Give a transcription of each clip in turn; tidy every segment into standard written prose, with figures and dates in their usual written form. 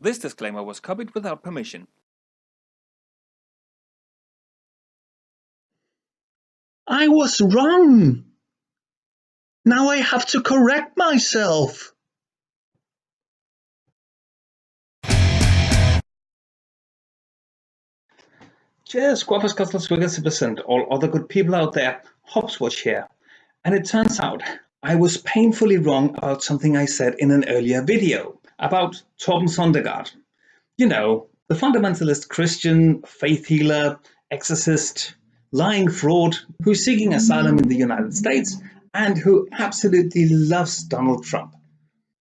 This disclaimer was copied without permission. I was wrong. Now I have to correct myself. Cheers, Squaffers, Custlers, Wiggles, and all other good people out there. Hopswatch here. And it turns out I was painfully wrong about something I said in an earlier video about Torben Søndergaard. You know, the fundamentalist Christian, faith healer, exorcist, lying fraud who's seeking asylum in the United States and who absolutely loves Donald Trump.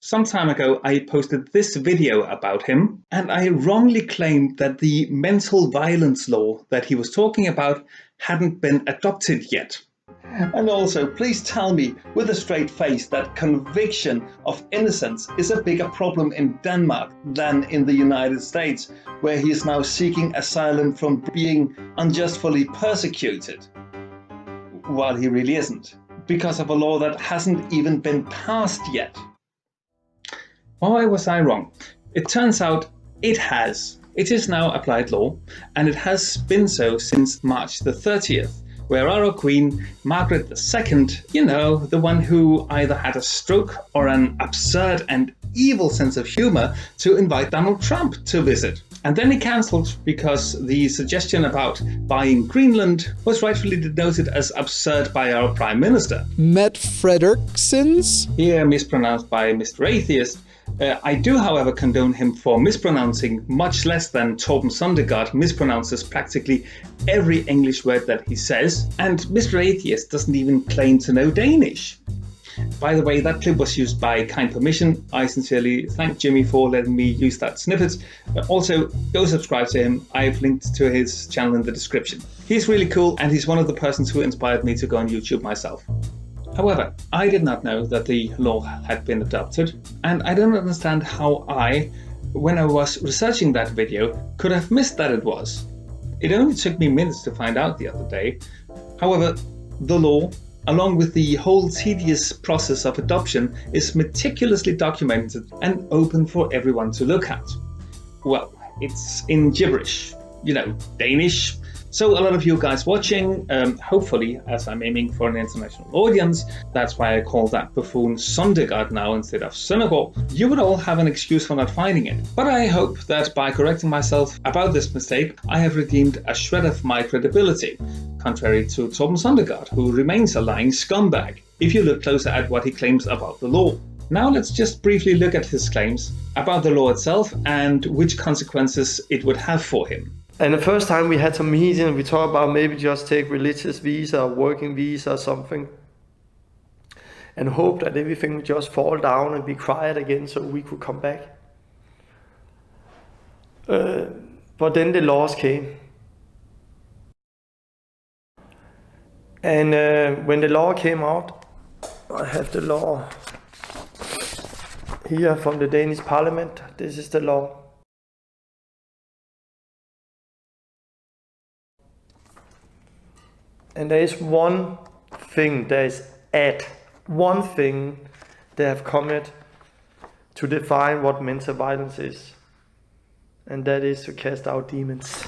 Some time ago, I posted this video about him, and I wrongly claimed that the mental violence law that he was talking about hadn't been adopted yet. And also, please tell me with a straight face that conviction of innocence is a bigger problem in Denmark than in the United States, where he is now seeking asylum from being unjustly persecuted, while he really isn't, because of a law that hasn't even been passed yet. Why was I wrong? It turns out it has. It is now applied law, and it has been so since March the 30th, where our Queen, Margaret II, you know, the one who either had a stroke or an absurd and evil sense of humor to invite Donald Trump to visit. And then he cancelled because the suggestion about buying Greenland was rightfully denoted as absurd by our Prime Minister. Matt Fredericksons? Here mispronounced by Mr. Atheist. I do, however, condone him for mispronouncing much less than Torben Søndergaard mispronounces practically every English word that he says, and Mr. Atheist doesn't even claim to know Danish. By the way, that clip was used by kind permission. I sincerely thank Jimmy for letting me use that snippet. Also, go subscribe to him. I've linked to his channel in the description. He's really cool, and he's one of the persons who inspired me to go on YouTube myself. However, I did not know that the law had been adopted, and I don't understand how I, when I was researching that video, could have missed that it was. It only took me minutes to find out the other day. However, the law, along with the whole tedious process of adoption, is meticulously documented and open for everyone to look at. Well, it's in gibberish, you know, Danish. So a lot of you guys watching, hopefully, as I'm aiming for an international audience, that's why I call that buffoon Søndergaard now instead of Søndergaard, you would all have an excuse for not finding it. But I hope that by correcting myself about this mistake, I have redeemed a shred of my credibility, contrary to Torben Søndergaard, who remains a lying scumbag, if you look closer at what he claims about the law. Now let's just briefly look at his claims about the law itself and which consequences it would have for him. And the first time we had some meeting, we talked about maybe just take religious visa or working visa or something. And hope that everything would just fall down and be quiet again so we could come back. But then the laws came. And when the law came out, I have the law here from the Danish Parliament. This is the law. And there is one thing, one thing they have come to define what mental violence is. And that is to cast out demons.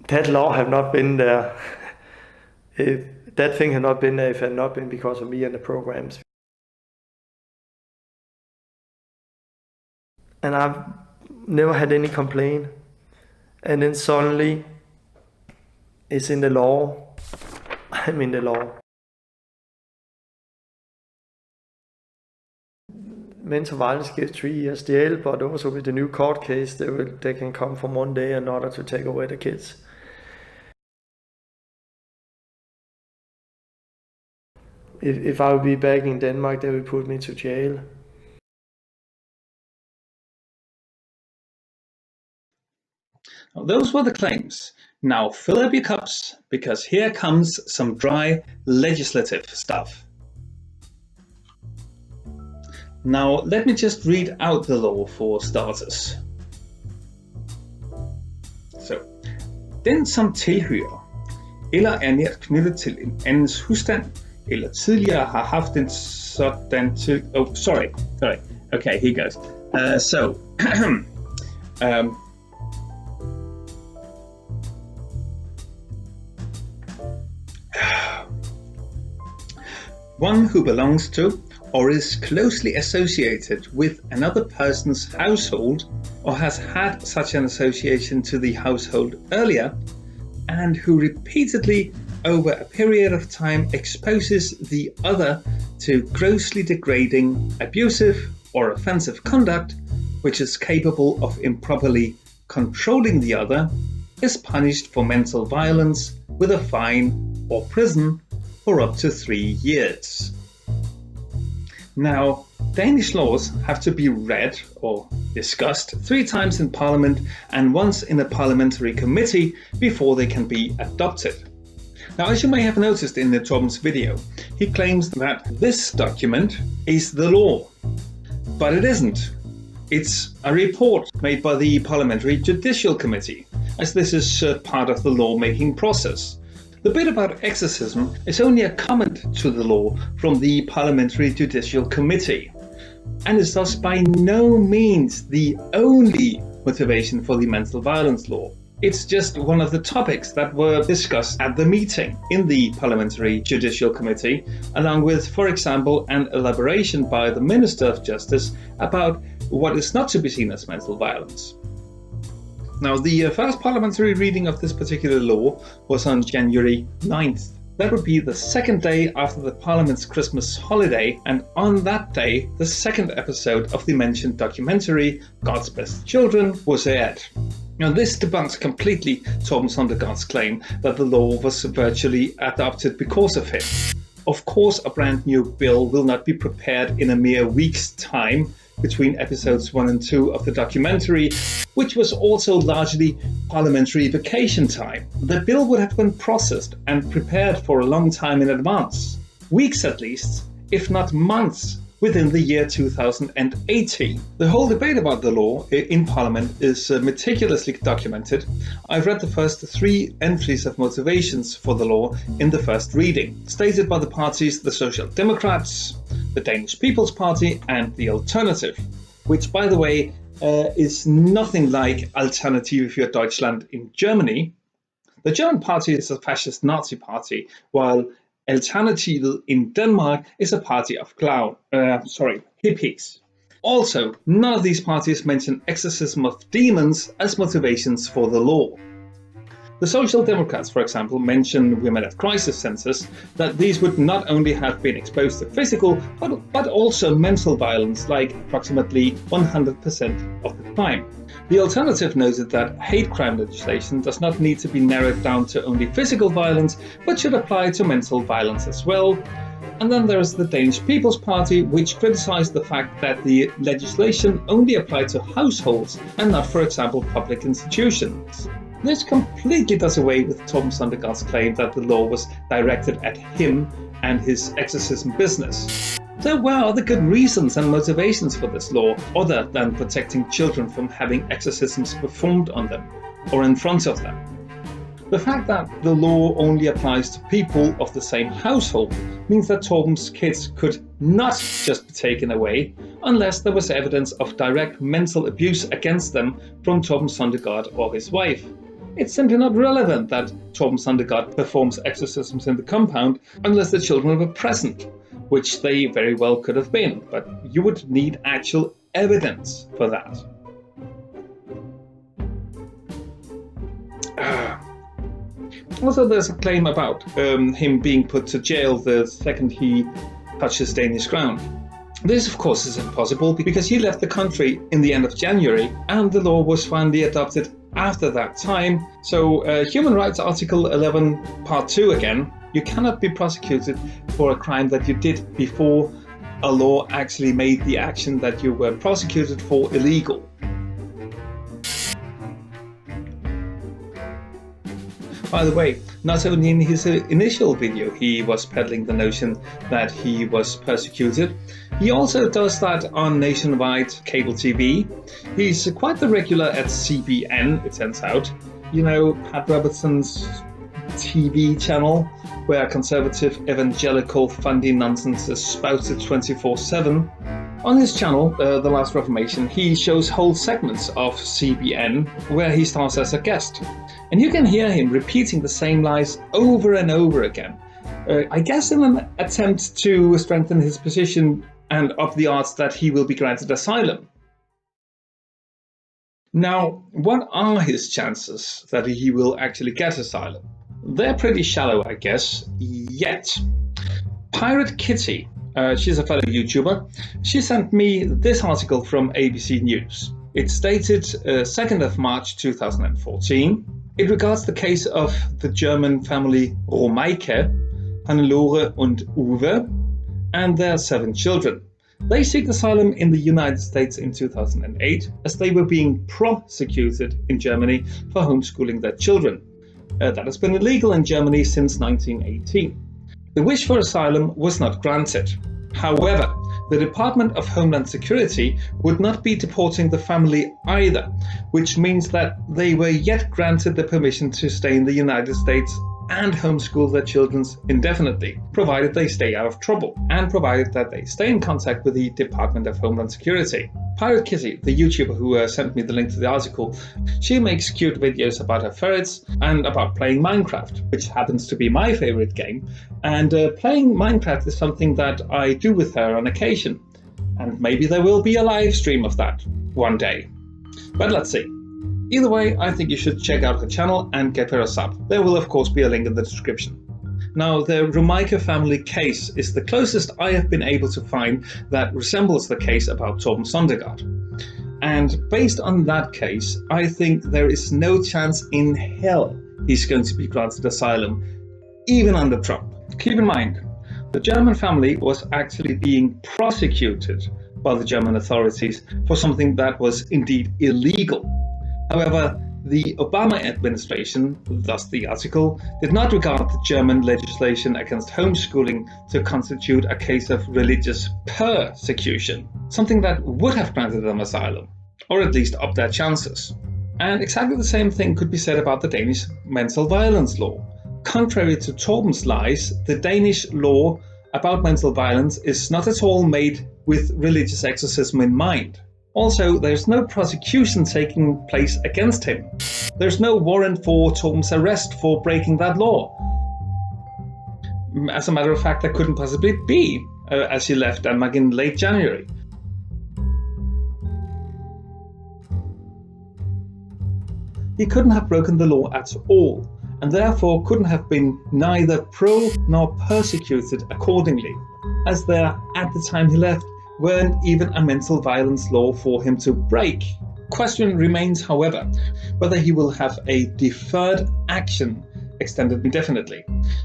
That law have not been there. That thing had not been there if it had not been because of me and the programs. And I've never had any complaint. And then suddenly, it's in the law. I'm in the law. Mental violence gets 3 years jail, but also with the new court case, they can come from one day another to take away the kids. If I would be back in Denmark, they would put me to jail. Those were the claims. Now fill up your cups, because here comes some dry legislative stuff. Now let me just read out the law for starters. Så, den som tilhører eller er nært knyttet til en andens husstand eller tidligere har haft en sådan til... Oh, sorry. Okay, here goes. One who belongs to or is closely associated with another person's household or has had such an association to the household earlier, and who repeatedly over a period of time exposes the other to grossly degrading, abusive or offensive conduct, which is capable of improperly controlling the other, is punished for mental violence with a fine or prison for up to 3 years. Now, Danish laws have to be read or discussed 3 times in Parliament and once in a parliamentary committee before they can be adopted. Now, as you may have noticed in the Torben's video, he claims that this document is the law, but it isn't. It's a report made by the Parliamentary Judicial Committee, as this is part of the law-making process. The bit about exorcism is only a comment to the law from the Parliamentary Judicial Committee, and is thus by no means the only motivation for the mental violence law. It's just one of the topics that were discussed at the meeting in the Parliamentary Judicial Committee, along with, for example, an elaboration by the Minister of Justice about what is not to be seen as mental violence. Now, the first parliamentary reading of this particular law was on January 9th. That would be the second day after the Parliament's Christmas holiday, and on that day, the second episode of the mentioned documentary, God's Best Children, was aired. Now, this debunks completely Torben Søndergaard's claim that the law was virtually adopted because of him. Of course, a brand new bill will not be prepared in a mere week's time between episodes 1 and 2 of the documentary, which was also largely parliamentary vacation time. The bill would have been processed and prepared for a long time in advance. Weeks at least, if not months, within the year 2018. The whole debate about the law in Parliament is meticulously documented. I've read the first 3 entries of motivations for the law in the first reading, stated by the parties the Social Democrats, the Danish People's Party and the Alternative, which, by the way, is nothing like Alternative für Deutschland in Germany. The German party is a fascist Nazi party, while Alternativet in Denmark is a party of hippies. Also, none of these parties mention exorcism of demons as motivations for the law. The Social Democrats, for example, mention women at crisis centers, that these would not only have been exposed to physical, but also mental violence, like approximately 100% of the time. The Alternative noted that hate crime legislation does not need to be narrowed down to only physical violence, but should apply to mental violence as well. And then there is the Danish People's Party, which criticized the fact that the legislation only applied to households and not, for example, public institutions. This completely does away with Torben Søndergaard's claim that the law was directed at him and his exorcism business. So where are the good reasons and motivations for this law, other than protecting children from having exorcisms performed on them or in front of them? The fact that the law only applies to people of the same household means that Torben's kids could not just be taken away unless there was evidence of direct mental abuse against them from Torben Søndergaard or his wife. It's simply not relevant that Torben Søndergaard performs exorcisms in the compound unless the children were present, which they very well could have been, but you would need actual evidence for that. Also, there's a claim about him being put to jail the second he touches Danish ground. This, of course, is impossible because he left the country in the end of January and the law was finally adopted after that time. So, Human Rights Article 11, Part 2 again, you cannot be prosecuted for a crime that you did before a law actually made the action that you were prosecuted for illegal. By the way, not only in his initial video he was peddling the notion that he was persecuted, he also does that on nationwide cable TV. He's quite the regular at CBN, it turns out. You know, Pat Robertson's TV channel where conservative evangelical funding nonsense is spouted 24/7. On his channel, The Last Reformation, he shows whole segments of CBN where he stars as a guest. And you can hear him repeating the same lies over and over again. I guess in an attempt to strengthen his position and up the odds that he will be granted asylum. Now, what are his chances that he will actually get asylum? They're pretty shallow, I guess, yet. Pirate Kitty, she's a fellow YouTuber, she sent me this article from ABC News. It's dated 2nd of March 2014. It regards the case of the German family Romeike, Hannelore und Uwe, and their 7 children. They seek asylum in the United States in 2008 as they were being prosecuted in Germany for homeschooling their children. That has been illegal in Germany since 1918. The wish for asylum was not granted. However, the Department of Homeland Security would not be deporting the family either, which means that they were yet granted the permission to stay in the United States and homeschool their children indefinitely, provided they stay out of trouble, and provided that they stay in contact with the Department of Homeland Security. Pirate Kitty, the YouTuber who sent me the link to the article, she makes cute videos about her ferrets and about playing Minecraft, which happens to be my favorite game, and playing Minecraft is something that I do with her on occasion, and maybe there will be a live stream of that one day. But let's see. Either way, I think you should check out her channel and get her a sub. There will of course be a link in the description. Now, the Romeike family case is the closest I have been able to find that resembles the case about Torben Søndergaard. And based on that case, I think there is no chance in hell he's going to be granted asylum, even under Trump. Keep in mind, the German family was actually being prosecuted by the German authorities for something that was indeed illegal. However, the Obama administration, thus the article, did not regard the German legislation against homeschooling to constitute a case of religious persecution, something that would have granted them asylum, or at least upped their chances. And exactly the same thing could be said about the Danish mental violence law. Contrary to Torben's lies, the Danish law about mental violence is not at all made with religious exorcism in mind. Also, there's no prosecution taking place against him. There's no warrant for Torben's arrest for breaking that law. As a matter of fact, there couldn't possibly be, as he left Denmark in late January. He couldn't have broken the law at all, and therefore couldn't have been neither pro nor persecuted accordingly, as there, at the time he left, weren't even a mental violence law for him to break. Question remains, however, whether he will have a deferred action extended indefinitely.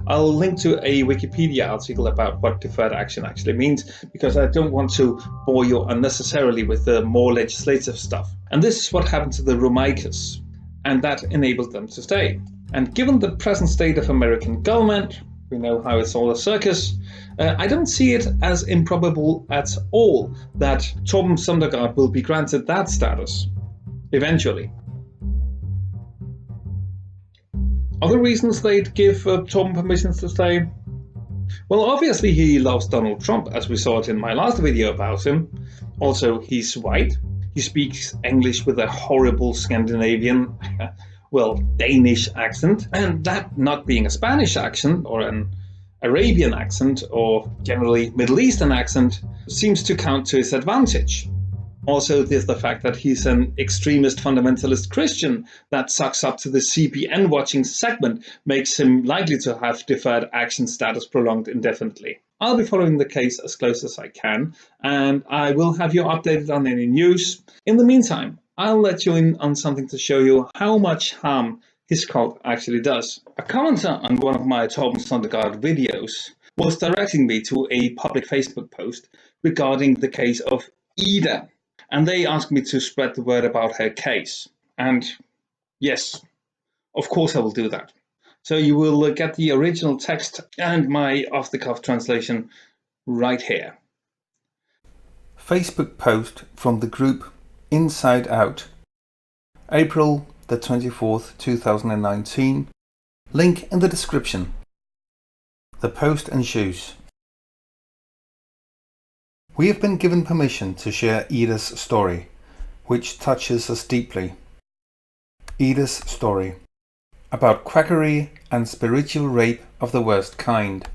I'll link to a Wikipedia article about what deferred action actually means, because I don't want to bore you unnecessarily with the more legislative stuff. And this is what happened to the Romeikes, and that enabled them to stay. And given the present state of American government, we know how it's all a circus, I don't see it as improbable at all that Torben Søndergaard will be granted that status, eventually. Other reasons they'd give Torben permissions to stay? Well, obviously he loves Donald Trump, as we saw it in my last video about him. Also, he's white. He speaks English with a horrible Scandinavian, well, Danish accent, and that not being a Spanish accent or an Arabian accent or generally Middle Eastern accent seems to count to his advantage. Also, there's the fact that he's an extremist fundamentalist Christian that sucks up to the CBN watching segment makes him likely to have deferred action status prolonged indefinitely. I'll be following the case as close as I can, and I will have you updated on any news. In the meantime, I'll let you in on something to show you how much harm his cult actually does. A commenter on one of my Torben Søndergaard videos was directing me to a public Facebook post regarding the case of Ida, and they asked me to spread the word about her case. And yes, of course I will do that. So you will get the original text and my off-the-cuff translation right here. Facebook post from the group Inside Out, April the 24th, 2019, Link in the description. The post ensues. We have been given permission to share Ida's story, which touches us deeply. Ida's story. About quackery and spiritual rape of the worst kind.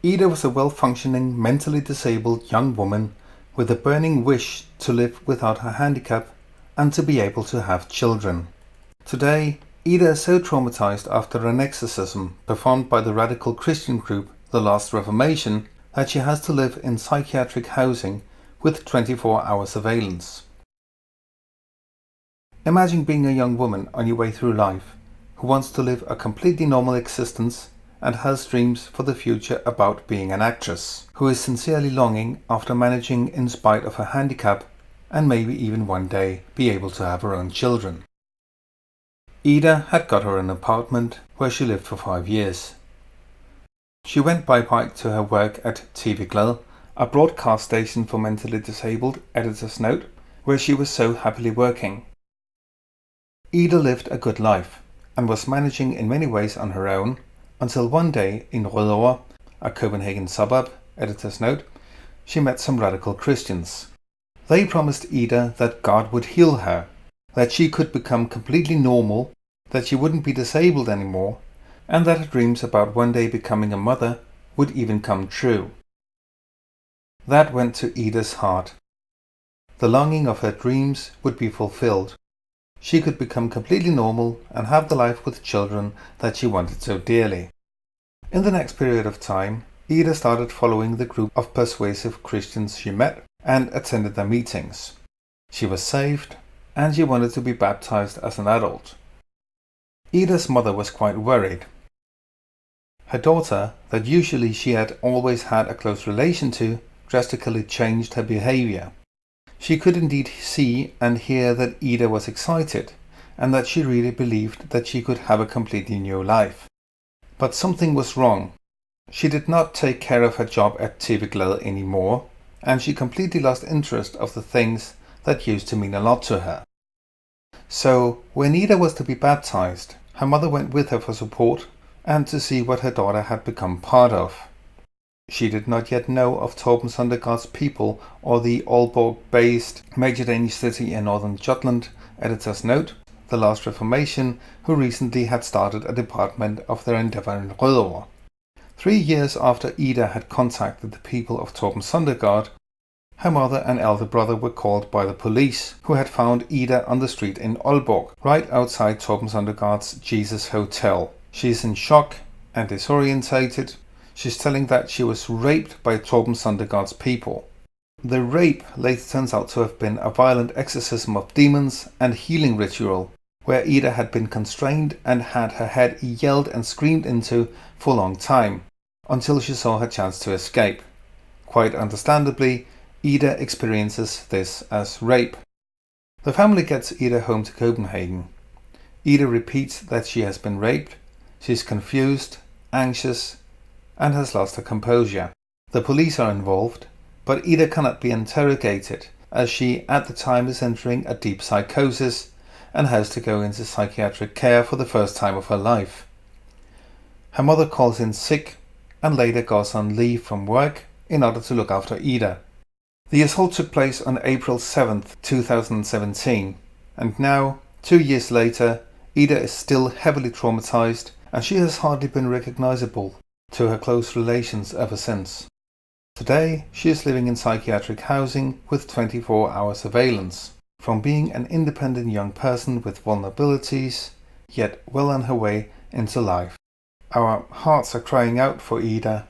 Ida was a well-functioning, mentally disabled young woman with a burning wish to live without her handicap and to be able to have children. Today, Ida is so traumatized after an exorcism performed by the radical Christian group The Last Reformation that she has to live in psychiatric housing with 24-hour surveillance. Imagine being a young woman on your way through life who wants to live a completely normal existence and has dreams for the future about being an actress, who is sincerely longing after managing in spite of her handicap and maybe even one day be able to have her own children. Ida had got her an apartment where she lived for 5 years. She went by bike to her work at TV, a broadcast station for mentally disabled, editor's note, where she was so happily working. Ida lived a good life and was managing in many ways on her own until one day in Rødovre, a Copenhagen suburb, editor's note, she met some radical Christians. They promised Ida that God would heal her, that she could become completely normal, that she wouldn't be disabled anymore, and that her dreams about one day becoming a mother would even come true. That went to Ida's heart. The longing of her dreams would be fulfilled. She could become completely normal and have the life with children that she wanted so dearly. In the next period of time, Ida started following the group of persuasive Christians she met and attended their meetings. She was saved and she wanted to be baptized as an adult. Ida's mother was quite worried. Her daughter, that usually she had always had a close relation to, drastically changed her behavior. She could indeed see and hear that Ida was excited and that she really believed that she could have a completely new life. But something was wrong. She did not take care of her job at TV anymore, and she completely lost interest of the things that used to mean a lot to her. So, when Ida was to be baptized, her mother went with her for support and to see what her daughter had become part of. She did not yet know of Torben Søndergaard's people or the Aalborg-based major Danish city in northern Jutland, editor's note, The Last Reformation, who recently had started a department of their endeavor in Rødovre. 3 years after Ida had contacted the people of Torben Søndergaard, her mother and elder brother were called by the police, who had found Ida on the street in Aalborg, right outside Torben Søndergaard's Jesus Hotel. She is in shock and disorientated. She's telling that she was raped by Torben Søndergaard's people. The rape later turns out to have been a violent exorcism of demons and healing ritual, where Ida had been constrained and had her head yelled and screamed into for a long time, until she saw her chance to escape. Quite understandably, Ida experiences this as rape. The family gets Ida home to Copenhagen. Ida repeats that she has been raped. She's confused, anxious, and has lost her composure. The police are involved, but Ida cannot be interrogated, as she at the time is entering a deep psychosis and has to go into psychiatric care for the first time of her life. Her mother calls in sick and later goes on leave from work in order to look after Ida. The assault took place on April 7th, 2017, and now, 2 years later, Ida is still heavily traumatized and she has hardly been recognizable to her close relations ever since. Today, she is living in psychiatric housing with 24-hour surveillance. From being an independent young person with vulnerabilities, yet well on her way into life. Our hearts are crying out for Ida,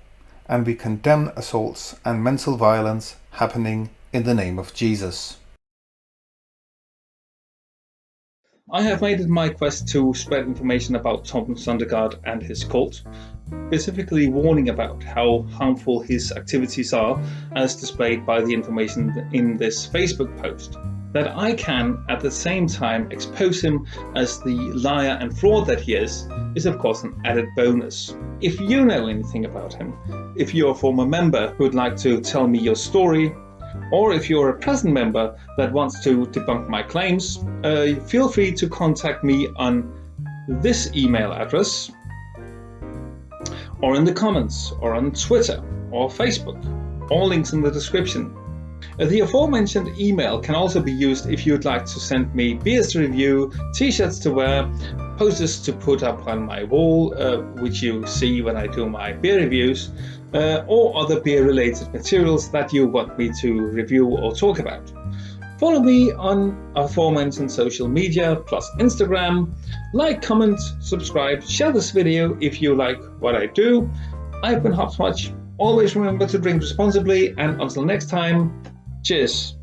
and we condemn assaults and mental violence happening in the name of Jesus. I have made it my quest to spread information about Torben Søndergaard and his cult, specifically warning about how harmful his activities are, as displayed by the information in this Facebook post. That I can, at the same time, expose him as the liar and fraud that he is of course an added bonus. If you know anything about him, if you're a former member who would like to tell me your story, or if you're a present member that wants to debunk my claims, feel free to contact me on this email address, or in the comments, or on Twitter, or Facebook. All links in the description. The aforementioned email can also be used if you'd like to send me beers to review, t-shirts to wear, posters to put up on my wall, which you see when I do my beer reviews, or other beer-related materials that you want me to review or talk about. Follow me on aforementioned social media, plus Instagram. Like, comment, subscribe, share this video if you like what I do. I've been Hopscotch. Always remember to drink responsibly, and until next time, cheers.